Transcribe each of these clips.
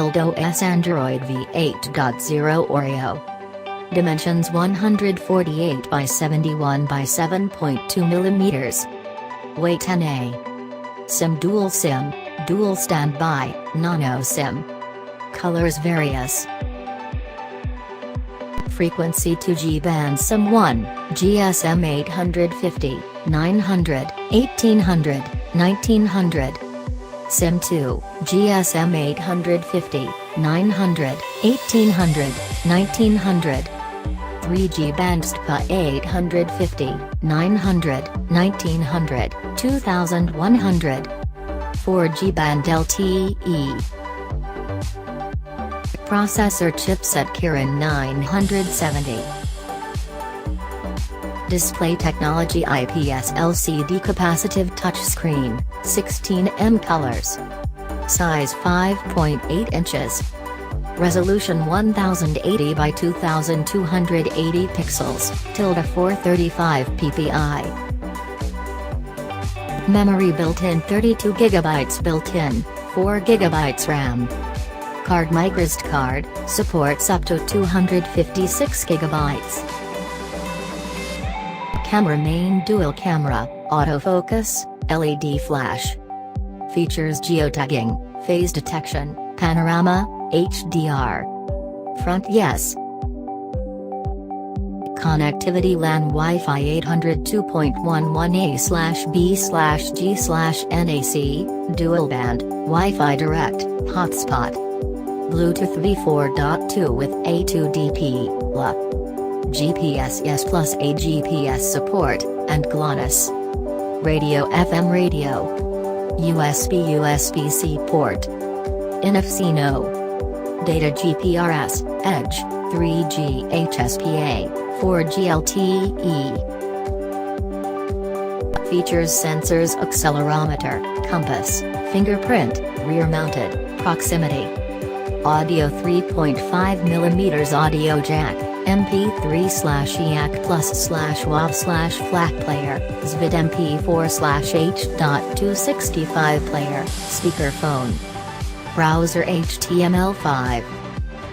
Untitled OS Android V8.0 Oreo. Dimensions 148 by 71 by 7.2 mm. Weight 10A. SIM dual SIM, dual standby, nano SIM. Colors various. Frequency 2G band SIM 1, GSM 850, 900, 1800, 1900. SIM 2, GSM 850, 900, 1800, 1900. 3G band SPA 850, 900, 1900, 2100. 4G band LTE. Processor chipset Kirin 970. Display technology IPS LCD capacitive touchscreen, 16 colors. Size 5.8 inches. Resolution 1080 by 2280 pixels, ~435 ppi. Memory built-in 32 GB built-in, 4 GB RAM. Card microSD card, supports up to 256 GB. Camera main dual camera, autofocus, LED flash. Features geotagging, phase detection, panorama, HDR. Front yes. Connectivity LAN Wi-Fi 802.11a/b/g/NAC, dual band, Wi-Fi direct, hotspot. Bluetooth v4.2 with A2DP, LA. GPS yes plus a GPS support, and GLONASS. Radio FM radio. USB-C port. NFC no. Data GPRS, Edge, 3G HSPA, 4G LTE. Features sensors accelerometer, compass, fingerprint, rear-mounted, proximity. Audio 3.5mm audio jack, MP3/EAC+/WAV/FLAC player, SVID MP4/H.265 player, speakerphone. Browser HTML5.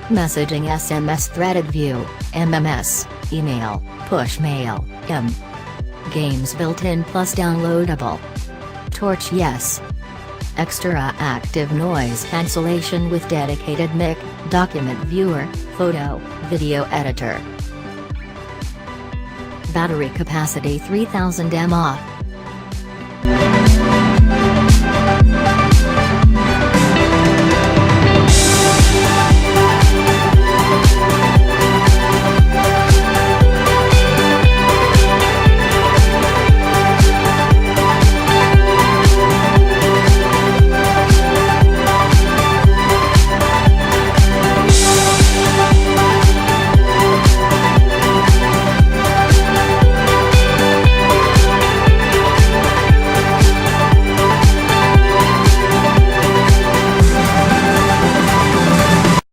Messaging SMS threaded view, MMS, email, push mail, Games built-in plus downloadable. Torch yes. Extra active noise cancellation with dedicated mic, document viewer, photo, video editor. Battery capacity 3000 mAh.